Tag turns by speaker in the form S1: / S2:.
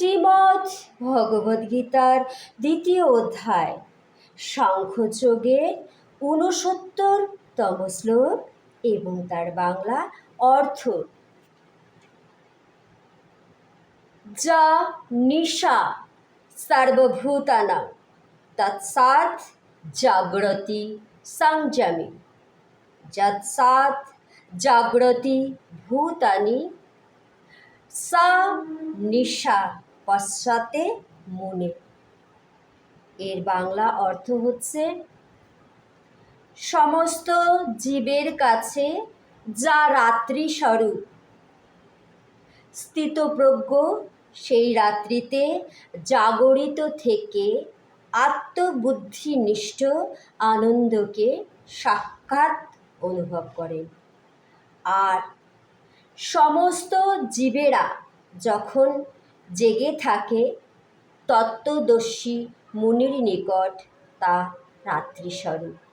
S1: শ্রীমদ্ ভগবদ্গীতার ২য় অধ্যায় সাংখ্যযোগের ৬৯তম শ্লোক এবং তার বাংলা অর্থ। যা নিশা সর্বভূতানাং তৎসাৎ জাগ্রতি সংযমী। যৎসাৎ জাগ্রতি ভূতানি সা নিশা পশ্চাতে মুনে। এর বাংলা অর্থ হচ্ছে, সমস্ত জীবের কাছে যা রাত্রি স্বরূপ স্থিতপ্রজ্ঞ সেই রাত্রিতে জাগরিত থেকে আত্মবুদ্ধিনিষ্ঠ আনন্দকে সাক্ষাৎ অনুভব করেন। আর সমস্ত জীবেরা যখন জেগে থাকে তত্ত্বদর্শী মুনির নিকট তা রাত্রিস্বরূপ।